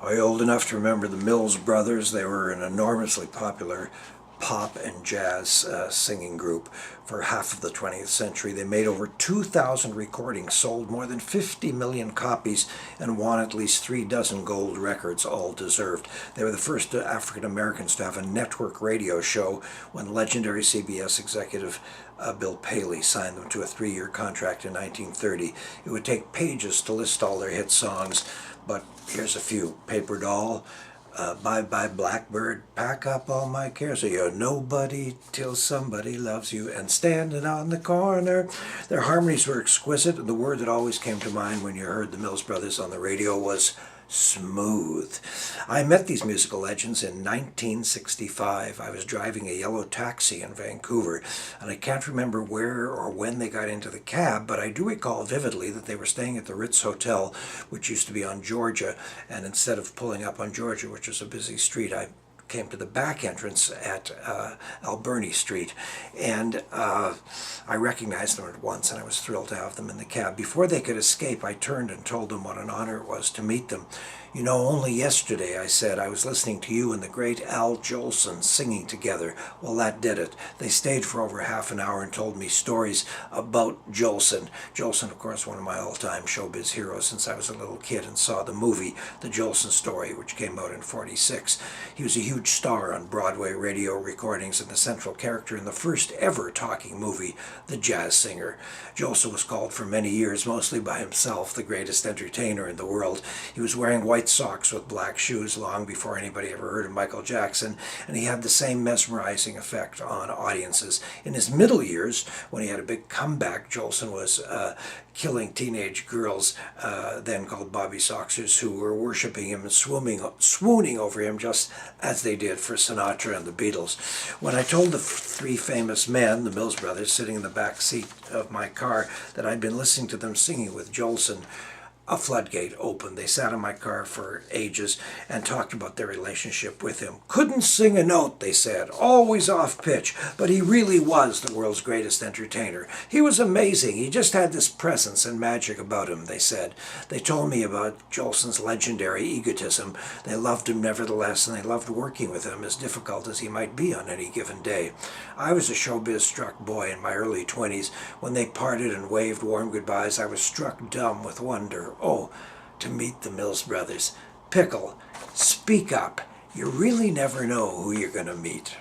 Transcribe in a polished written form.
Are you old enough to remember the Mills Brothers? They were an enormously popular pop and jazz singing group for half of the 20th century. They made over 2,000 recordings, sold more than 50 million copies, and won at least 36 gold records, all deserved. They were the first African Americans to have a network radio show when legendary CBS executive Bill Paley signed them to a 3-year contract in 1930. It would take pages to list all their hit songs, but here's a few. Paper Doll, Bye Bye Blackbird, Pack Up All My Cares, so you're nobody till somebody loves you, and Standing on the Corner. Their harmonies were exquisite, and the word that always came to mind when you heard the Mills Brothers on the radio was smooth. I met these musical legends in 1965. I was driving a yellow taxi in Vancouver, and I can't remember where or when they got into the cab, but I do recall vividly that they were staying at the Ritz Hotel, which used to be on Georgia, and instead of pulling up on Georgia, which was a busy street, I came to the back entrance at Alberni Street, and I recognized them at once, and I was thrilled to have them in the cab. Before they could escape, I turned and told them what an honor it was to meet them. You know, only yesterday, I said, I was listening to you and the great Al Jolson singing together. Well, that did it. They stayed for over half an hour and told me stories about Jolson. Jolson, of course, one of my all-time showbiz heroes since I was a little kid and saw the movie, The Jolson Story, which came out in '46. He was a huge star on Broadway radio recordings and the central character in the first ever talking movie, The Jazz Singer. Jolson was called for many years, mostly by himself, the greatest entertainer in the world. He was wearing white socks with black shoes long before anybody ever heard of Michael Jackson, and he had the same mesmerizing effect on audiences. In his middle years, when he had a big comeback, Jolson was killing teenage girls, then called Bobby Soxers, who were worshiping him and swooning over him just as they did for Sinatra and the Beatles. When I told the three famous men, the Mills Brothers, sitting in the back seat of my car, that I'd been listening to them singing with Jolson, a floodgate opened. They sat in my car for ages and talked about their relationship with him. Couldn't sing a note, they said, always off pitch, but he really was the world's greatest entertainer. He was amazing. He just had this presence and magic about him, they said. They told me about Jolson's legendary egotism. They loved him nevertheless, and they loved working with him, as difficult as he might be on any given day. I was a showbiz-struck boy in my early 20s. When they parted and waved warm goodbyes, I was struck dumb with wonder. Oh, to meet the Mills Brothers. Pickle, speak up. You really never know who you're going to meet.